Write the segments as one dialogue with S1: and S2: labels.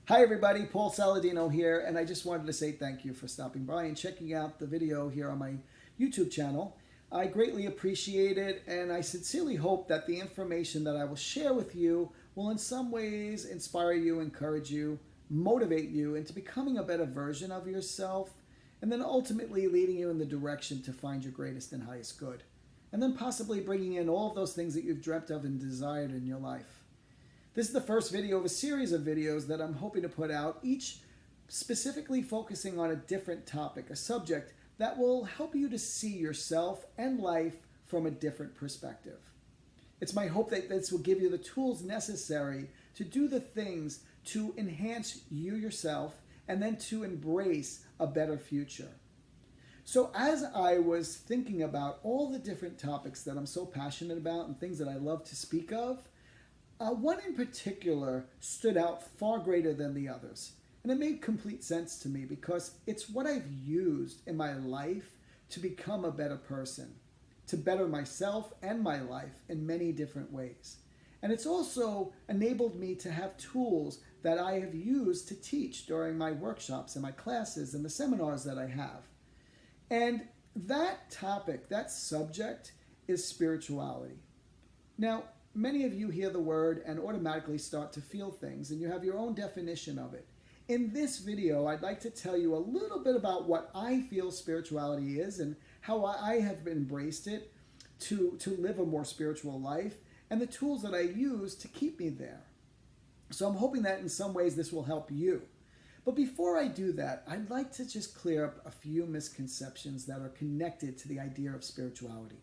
S1: Hi everybody, Paul Saladino here, and I just wanted to say thank you for stopping by and checking out the video here on my YouTube channel. I greatly appreciate it, and I sincerely hope that the information that I will share with you will in some ways inspire you, encourage you, motivate you into becoming a better version of yourself, and then ultimately leading you in the direction to find your greatest and highest good. And then possibly bringing in all of those things that you've dreamt of and desired in your life. This is the first video of a series of videos that I'm hoping to put out, each specifically focusing on a different topic, a subject that will help you to see yourself and life from a different perspective. It's my hope that this will give you the tools necessary to do the things to enhance you yourself and then to embrace a better future. So as I was thinking about all the different topics that I'm so passionate about and things that I love to speak of, one in particular stood out far greater than the others. And it made complete sense to me because it's what I've used in my life to become a better person, to better myself and my life in many different ways. And it's also enabled me to have tools that I have used to teach during my workshops and my classes and the seminars that I have. And that topic, that subject, is spirituality. Now, many of you hear the word and automatically start to feel things, and you have your own definition of it. In this video, I'd like to tell you a little bit about what I feel spirituality is and how I have embraced it to live a more spiritual life and the tools that I use to keep me there. So I'm hoping that in some ways this will help you. But before I do that, I'd like to just clear up a few misconceptions that are connected to the idea of spirituality.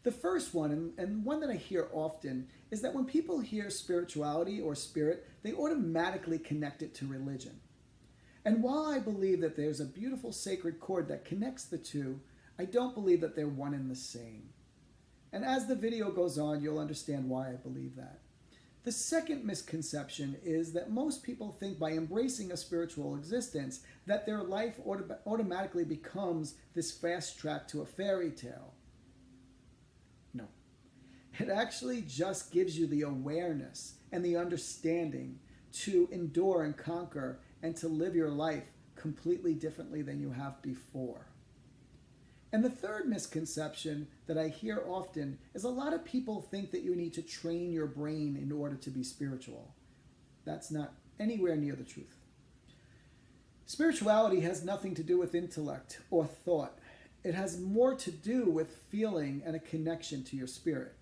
S1: The first one, and one that I hear often, is that when people hear spirituality or spirit, they automatically connect it to religion. And while I believe that there's a beautiful sacred cord that connects the two, I don't believe that they're one and the same. And as the video goes on, you'll understand why I believe that. The second misconception is that most people think by embracing a spiritual existence that their life automatically becomes this fast track to a fairy tale. No. It actually just gives you the awareness and the understanding to endure and conquer and to live your life completely differently than you have before. And the third misconception that I hear often is a lot of people think that you need to train your brain in order to be spiritual. That's not anywhere near the truth. Spirituality has nothing to do with intellect or thought. It has more to do with feeling and a connection to your spirit.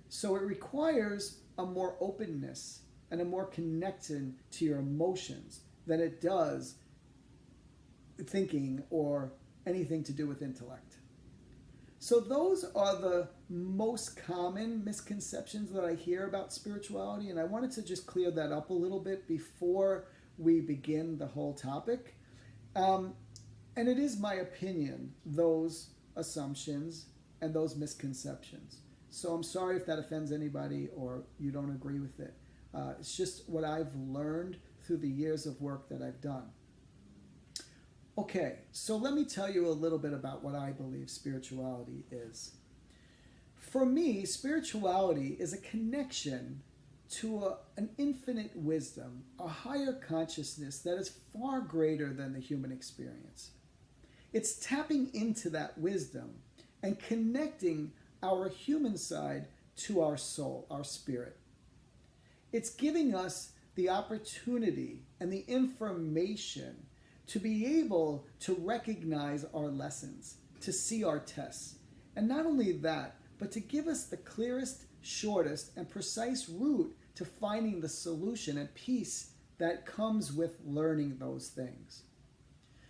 S1: So it requires a more openness and a more connection to your emotions than it does thinking or anything to do with intellect. So those are the most common misconceptions that I hear about spirituality, and I wanted to just clear that up a little bit before we begin the whole topic. And it is my opinion, those assumptions and those misconceptions. So I'm sorry if that offends anybody or you don't agree with it. It's just what I've learned through the years of work that I've done. Okay, so let me tell you a little bit about what I believe spirituality is. For me, spirituality is a connection to an infinite wisdom, a higher consciousness that is far greater than the human experience. It's tapping into that wisdom and connecting our human side to our soul, our spirit. It's giving us the opportunity and the information to be able to recognize our lessons, to see our tests. And not only that, but to give us the clearest, shortest, and precise route to finding the solution and peace that comes with learning those things.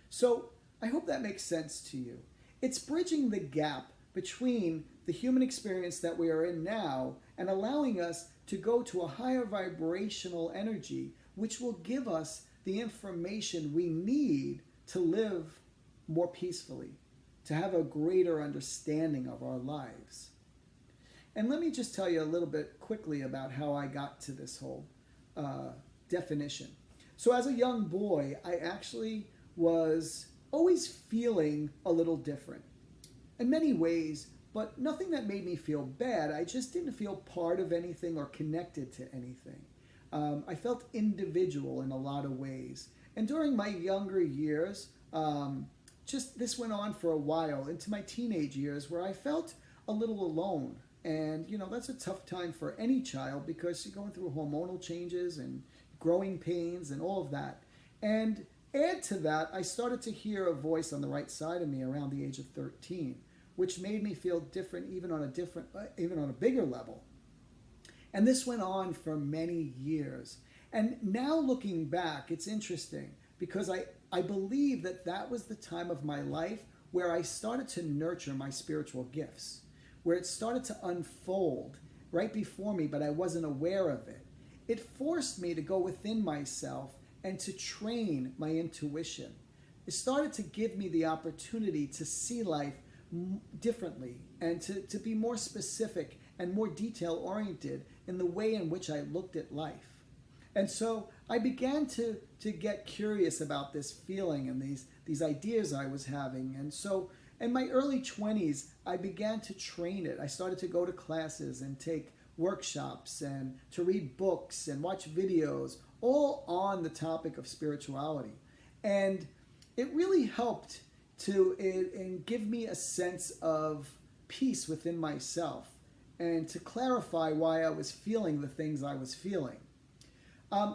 S1: So I hope that makes sense to you. It's bridging the gap between the human experience that we are in now and allowing us to go to a higher vibrational energy, which will give us the information we need to live more peacefully, to have a greater understanding of our lives. And let me just tell you a little bit quickly about how I got to this whole definition. So as a young boy, I actually was always feeling a little different in many ways, but nothing that made me feel bad. I just didn't feel part of anything or connected to anything. I felt individual in a lot of ways. And during my younger years, just this went on for a while into my teenage years where I felt a little alone. And, that's a tough time for any child because you're going through hormonal changes and growing pains and all of that. And add to that, I started to hear a voice on the right side of me around the age of 13, which made me feel different, even on a bigger level. And this went on for many years. And now looking back, it's interesting because I believe that was the time of my life where I started to nurture my spiritual gifts, where it started to unfold right before me, but I wasn't aware of it. It forced me to go within myself and to train my intuition. It started to give me the opportunity to see life differently and to be more specific and more detail-oriented in the way in which I looked at life. And so I began to get curious about this feeling and these ideas I was having. And so in my early 20s, I began to train it. I started to go to classes and take workshops and to read books and watch videos, all on the topic of spirituality. And it really helped and give me a sense of peace within myself and to clarify why I was feeling the things I was feeling.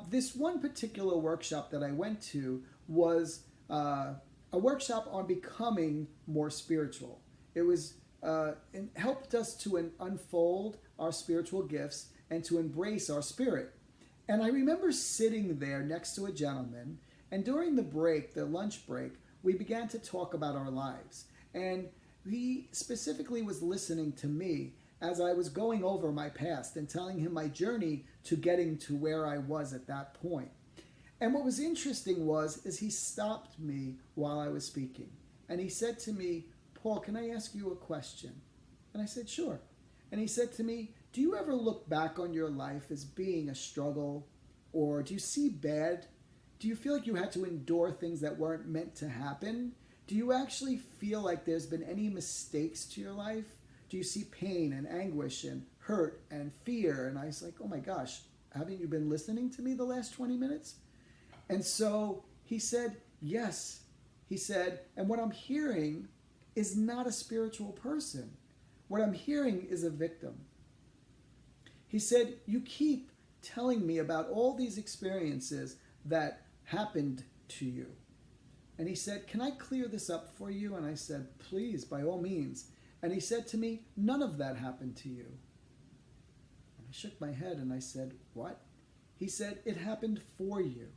S1: This one particular workshop that I went to was a workshop on becoming more spiritual. It helped us to unfold our spiritual gifts and to embrace our spirit. And I remember sitting there next to a gentleman, and during the lunch break, we began to talk about our lives. And he specifically was listening to me as I was going over my past and telling him my journey to getting to where I was at that point. And what was interesting is he stopped me while I was speaking. And he said to me, "Paul, can I ask you a question?" And I said, "Sure." And he said to me, "Do you ever look back on your life as being a struggle? Or do you see bad? Do you feel like you had to endure things that weren't meant to happen? Do you actually feel like there's been any mistakes to your life? Do you see pain and anguish and hurt and fear?" And I was like, "Oh my gosh, haven't you been listening to me the last 20 minutes? And so he said, "Yes." He said, "And what I'm hearing is not a spiritual person. What I'm hearing is a victim." He said, "You keep telling me about all these experiences that happened to you." And he said, "Can I clear this up for you?" And I said, "Please, by all means." And he said to me, "None of that happened to you." And I shook my head and I said, "What?" He said, "It happened for you."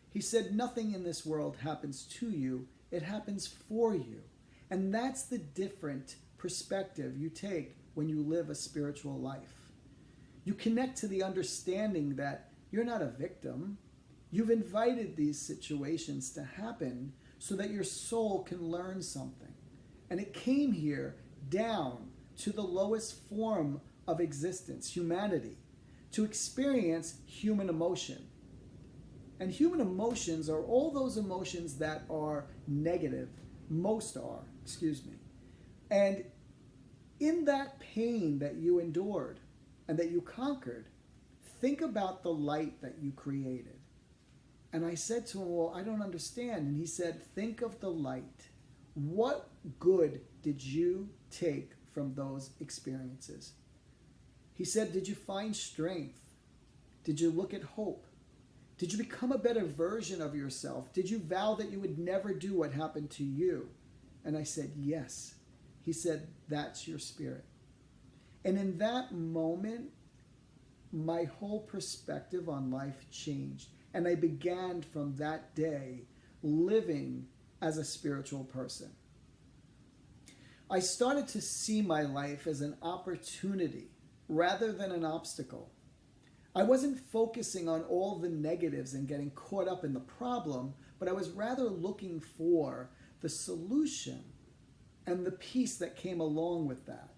S1: He said, "Nothing in this world happens to you, it happens for you." And that's the different perspective you take when you live a spiritual life. You connect to the understanding that you're not a victim. You've invited these situations to happen so that your soul can learn something. And it came here down to the lowest form of existence, humanity, to experience human emotion. And human emotions are all those emotions that are negative. Most are, And in that pain that you endured and that you conquered, think about the light that you created. And I said to him, "Well, I don't understand." And he said, "Think of the light. What good did you take from those experiences?" He said, "Did you find strength? Did you look at hope? Did you become a better version of yourself? Did you vow that you would never do what happened to you?" And I said, "Yes." He said, "That's your spirit." And in that moment, my whole perspective on life changed. And I began from that day living as a spiritual person. I started to see my life as an opportunity rather than an obstacle. I wasn't focusing on all the negatives and getting caught up in the problem, but I was rather looking for the solution and the peace that came along with that.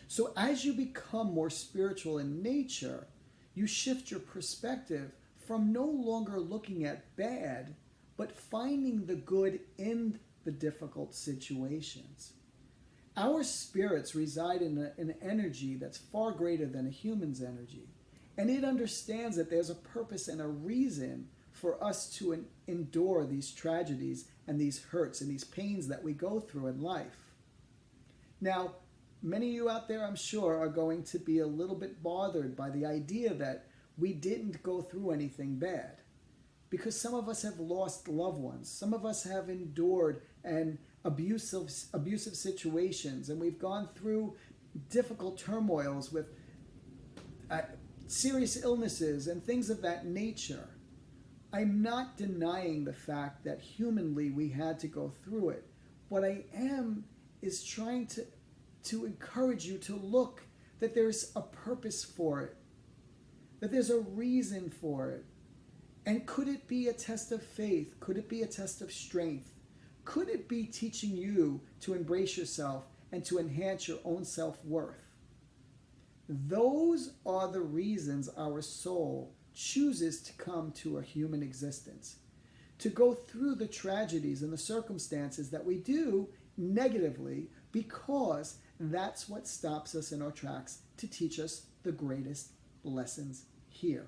S1: So as you become more spiritual in nature, you shift your perspective from no longer looking at bad, but finding the good in the difficult situations. Our spirits reside in an energy that's far greater than a human's energy. And it understands that there's a purpose and a reason for us to endure these tragedies and these hurts and these pains that we go through in life. Now, many of you out there, I'm sure, are going to be a little bit bothered by the idea that we didn't go through anything bad. Because some of us have lost loved ones. Some of us have endured abusive situations, and we've gone through difficult turmoils with serious illnesses and things of that nature. I'm not denying the fact that humanly we had to go through it. What I am is trying to encourage you to look that there's a purpose for it, that there's a reason for it. And could it be a test of faith? Could it be a test of strength? Could it be teaching you to embrace yourself and to enhance your own self-worth? Those are the reasons our soul chooses to come to a human existence, to go through the tragedies and the circumstances that we do negatively, because that's what stops us in our tracks to teach us the greatest lessons here.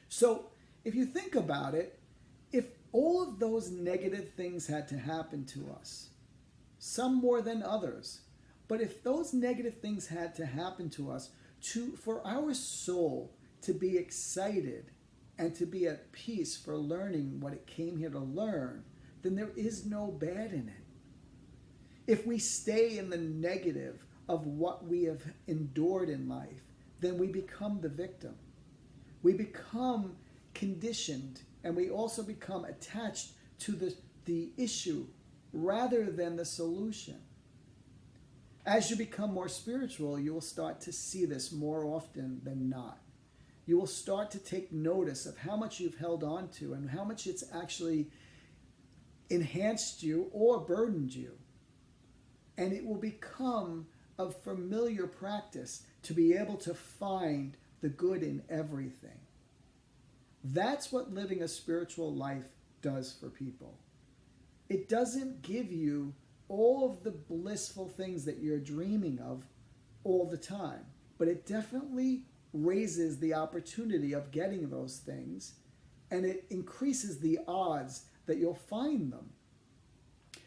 S1: So if you think about it, if all of those negative things had to happen to us, some more than others, but if those negative things had to happen to us for our soul to be excited and to be at peace for learning what it came here to learn, then there is no bad in it. If we stay in the negative of what we have endured in life, then we become the victim. We become conditioned, and we also become attached to the issue rather than the solution. As you become more spiritual, you will start to see this more often than not. You will start to take notice of how much you've held on to and how much it's actually enhanced you or burdened you. And it will become a familiar practice to be able to find the good in everything. That's what living a spiritual life does for people. It doesn't give you all of the blissful things that you're dreaming of all the time, but it definitely raises the opportunity of getting those things, and it increases the odds that you'll find them.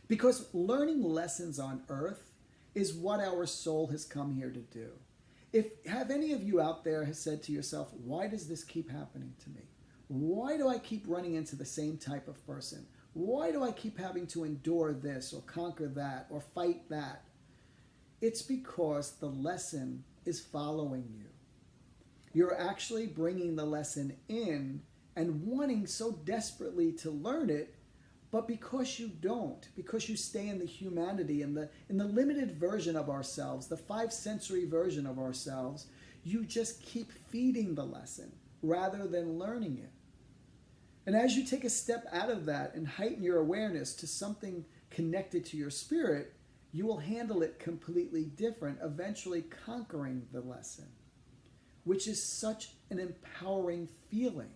S1: Because learning lessons on earth is what our soul has come here to do. Have any of you out there has said to yourself, why does this keep happening to me? Why do I keep running into the same type of person? Why do I keep having to endure this or conquer that or fight that? It's because the lesson is following you. You're actually bringing the lesson in and wanting so desperately to learn it, but because you don't, because you stay in the humanity, in the limited version of ourselves, the 5-sensory version of ourselves, you just keep feeding the lesson rather than learning it. And as you take a step out of that and heighten your awareness to something connected to your spirit, you will handle it completely different, eventually conquering the lesson, which is such an empowering feeling.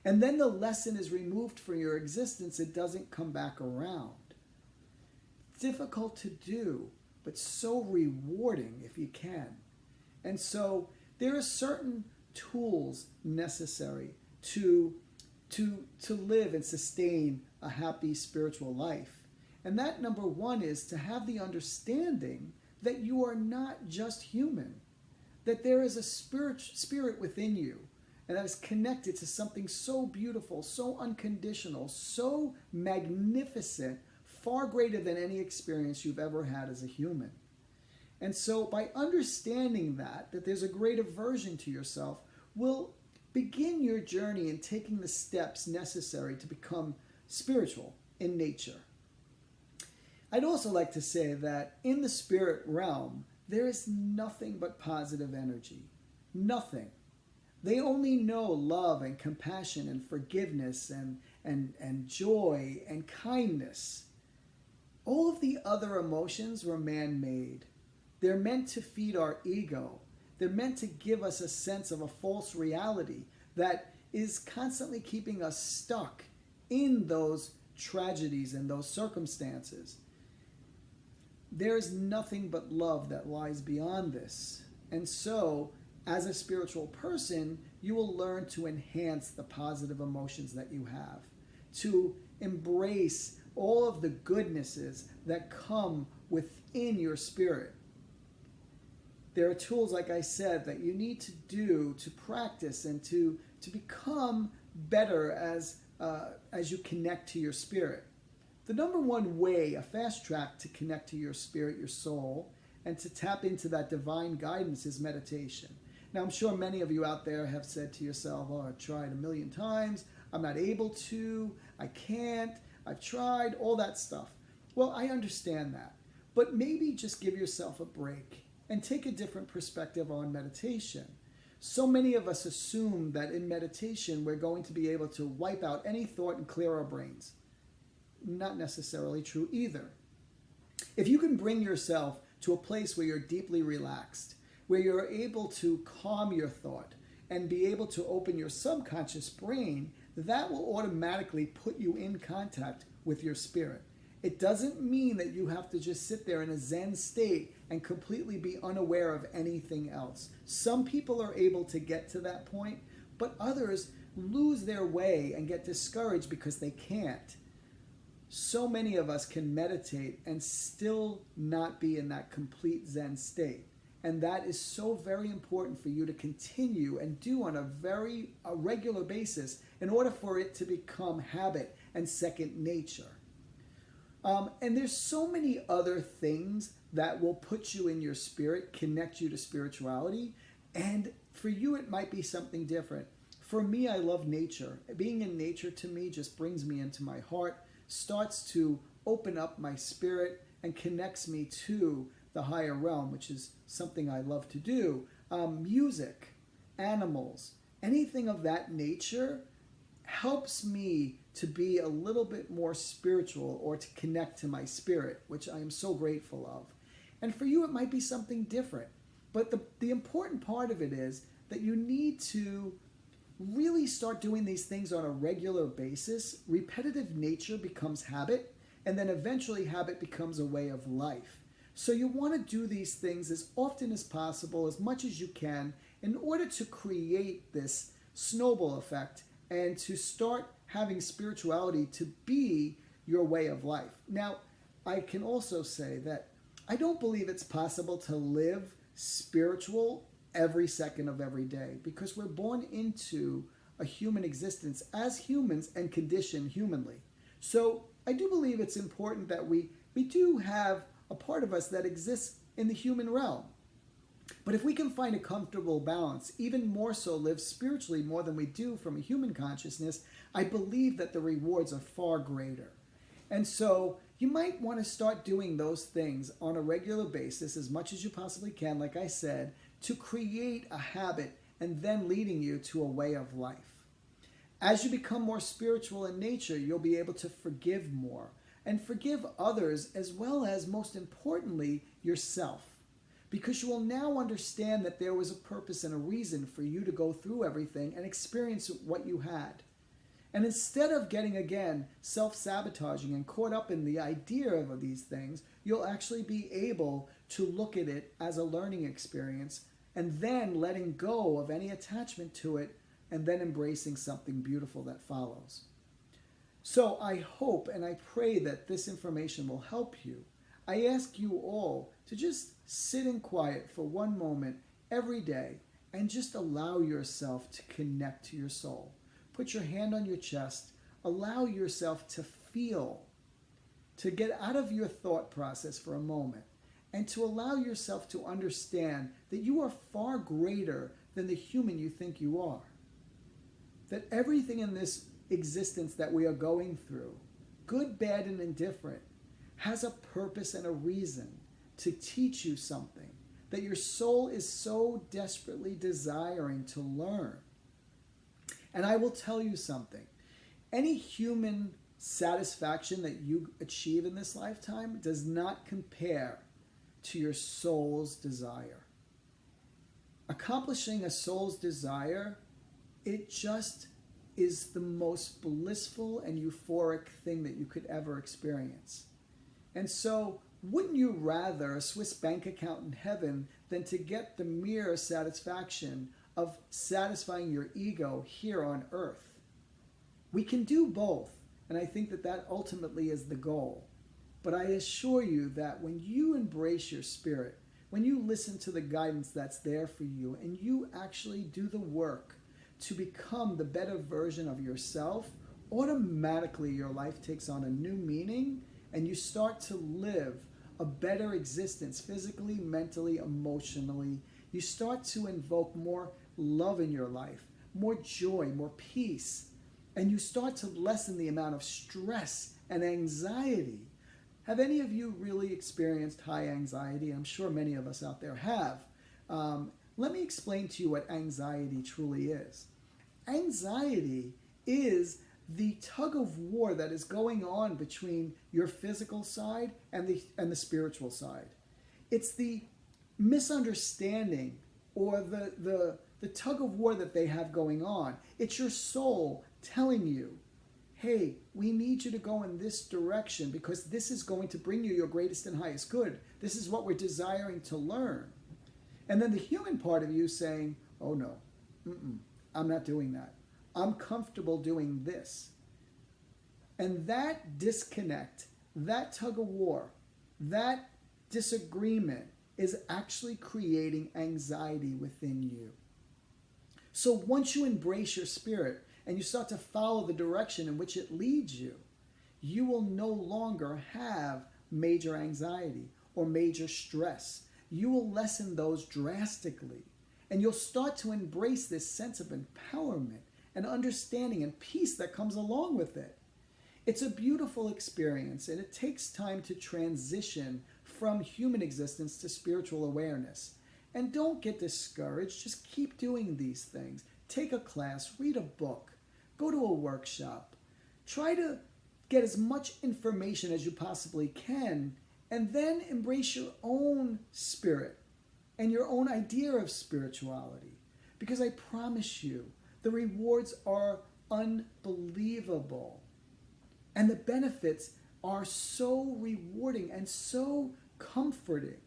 S1: And then the lesson is removed from your existence. It doesn't come back around. Difficult to do, but so rewarding if you can. And so there are certain tools necessary to live and sustain a happy spiritual life. And that number one is to have the understanding that you are not just human, that there is a spirit within you, and that is connected to something so beautiful, so unconditional, so magnificent, far greater than any experience you've ever had as a human. And so by understanding that there's a greater version to yourself, will begin your journey in taking the steps necessary to become spiritual in nature. I'd also like to say that in the spirit realm, there is nothing but positive energy. Nothing. They only know love and compassion and forgiveness and joy and kindness. All of the other emotions were man-made. They're meant to feed our ego. They're meant to give us a sense of a false reality that is constantly keeping us stuck in those tragedies and those circumstances. There is nothing but love that lies beyond this. And so as a spiritual person, you will learn to enhance the positive emotions that you have, to embrace all of the goodnesses that come within your spirit. There are tools, like I said, that you need to do to practice and to become better as you connect to your spirit. The number one way, a fast track to connect to your spirit, your soul, and to tap into that divine guidance is meditation. Now, I'm sure many of you out there have said to yourself, oh, I've tried a million times, I'm not able to, I can't, I've tried, all that stuff. Well, I understand that. But maybe just give yourself a break and take a different perspective on meditation. So many of us assume that in meditation we're going to be able to wipe out any thought and clear our brains. Not necessarily true either. If you can bring yourself to a place where you're deeply relaxed, where you're able to calm your thought and be able to open your subconscious brain, that will automatically put you in contact with your spirit. It doesn't mean that you have to just sit there in a Zen state and completely be unaware of anything else. Some people are able to get to that point, but others lose their way and get discouraged because they can't. So many of us can meditate and still not be in that complete Zen state. And that is so very important for you to continue and do on a regular basis in order for it to become habit and second nature. And there's so many other things that will put you in your spirit, connect you to spirituality. And for you, it might be something different. For me, I love nature. Being in nature to me just brings me into my heart, starts to open up my spirit and connects me to the higher realm, which is something I love to do. Music, animals, anything of that nature helps me to be a little bit more spiritual or to connect to my spirit, which I am so grateful of. And for you, it might be something different. But the important part of it is that you need to really start doing these things on a regular basis. Repetitive nature becomes habit, and then eventually habit becomes a way of life. So you want to do these things as often as possible, as much as you can, in order to create this snowball effect and to start having spirituality to be your way of life. Now, I can also say that I don't believe it's possible to live spiritual every second of every day, because we're born into a human existence as humans and conditioned humanly. So I do believe it's important that we do have a part of us that exists in the human realm. But if we can find a comfortable balance, even more so live spiritually more than we do from a human consciousness, I believe that the rewards are far greater. And so you might want to start doing those things on a regular basis as much as you possibly can, like I said, to create a habit and then leading you to a way of life. As you become more spiritual in nature, you'll be able to forgive more and forgive others, as well as, most importantly, yourself. Because you will now understand that there was a purpose and a reason for you to go through everything and experience what you had. And instead of getting, again, self-sabotaging and caught up in the idea of these things, you'll actually be able to look at it as a learning experience and then letting go of any attachment to it and then embracing something beautiful that follows. So I hope and I pray that this information will help you. I ask you all to just sit in quiet for one moment every day and just allow yourself to connect to your soul. Put your hand on your chest. Allow yourself to feel, to get out of your thought process for a moment, and to allow yourself to understand that you are far greater than the human you think you are. That everything in this existence that we are going through, good, bad, and indifferent, has a purpose and a reason to teach you something that your soul is so desperately desiring to learn. And I will tell you something. Any human satisfaction that you achieve in this lifetime does not compare to your soul's desire. Accomplishing a soul's desire, it just is the most blissful and euphoric thing that you could ever experience. And so Wouldn't you rather a Swiss bank account in heaven than to get the mere satisfaction of satisfying your ego here on earth? We can do both, and I think that that ultimately is the goal. But I assure you that when you embrace your spirit, when you listen to the guidance that's there for you, and you actually do the work to become the better version of yourself, automatically your life takes on a new meaning, and you start to live a better existence physically, mentally, emotionally. You start to invoke more love in your life, more joy, more peace, and you start to lessen the amount of stress and anxiety. Have any of you really experienced high anxiety? I'm sure many of us out there have. Let me explain to you what anxiety truly is. Anxiety is the tug of war that is going on between your physical side and the spiritual side. It's the misunderstanding or the tug of war that they have going on. It's your soul telling you, hey, we need you to go in this direction because this is going to bring you your greatest and highest good. This is what we're desiring to learn. And then the human part of you saying, oh no, I'm not doing that. I'm comfortable doing this. And that disconnect, that tug of war, that disagreement is actually creating anxiety within you. So once you embrace your spirit and you start to follow the direction in which it leads you, you will no longer have major anxiety or major stress. You will lessen those drastically. And you'll start to embrace this sense of empowerment and understanding and peace that comes along with it. It's a beautiful experience, and it takes time to transition from human existence to spiritual awareness. And don't get discouraged. Just keep doing these things. Take a class, read a book, go to a workshop. Try to get as much information as you possibly can, and then embrace your own spirit and your own idea of spirituality. Because I promise you, the rewards are unbelievable. And the benefits are so rewarding and so comforting.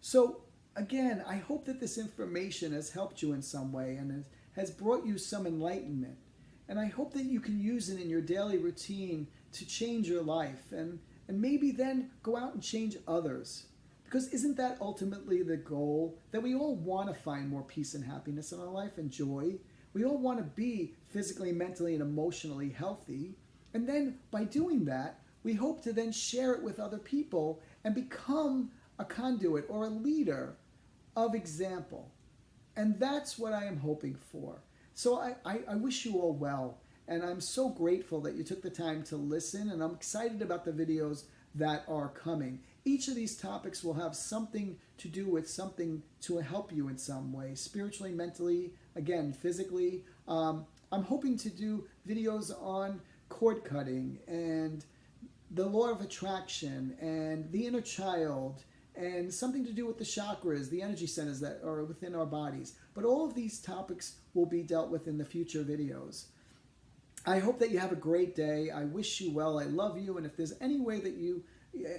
S1: So again, I hope that this information has helped you in some way and has brought you some enlightenment. And I hope that you can use it in your daily routine to change your life and maybe then go out and change others. Because isn't that ultimately the goal? That we all want to find more peace and happiness in our life and joy. We all want to be physically, mentally, and emotionally healthy. And then by doing that, we hope to then share it with other people and become a conduit or a leader of example. And that's what I am hoping for. So I wish you all well. And I'm so grateful that you took the time to listen. And I'm excited about the videos that are coming. Each of these topics will have something to do with something to help you in some way, spiritually, mentally, again, physically. I'm hoping to do videos on cord cutting and the law of attraction and the inner child and something to do with the chakras, the energy centers that are within our bodies. But all of these topics will be dealt with in the future videos. I hope that you have a great day. I wish you well. I love you. And if there's any way that you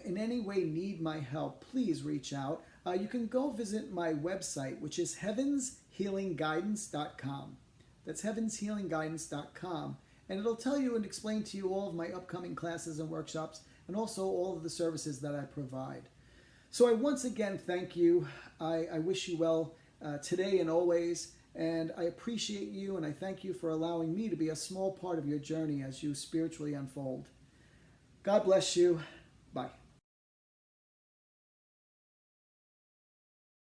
S1: in any way need my help, please reach out. You can go visit my website, which is heavenshealingguidance.com. That's heavenshealingguidance.com. And it'll tell you and explain to you all of my upcoming classes and workshops and also all of the services that I provide. So I once again thank you. I wish you well today and always. And I appreciate you and I thank you for allowing me to be a small part of your journey as you spiritually unfold. God bless you. Bye.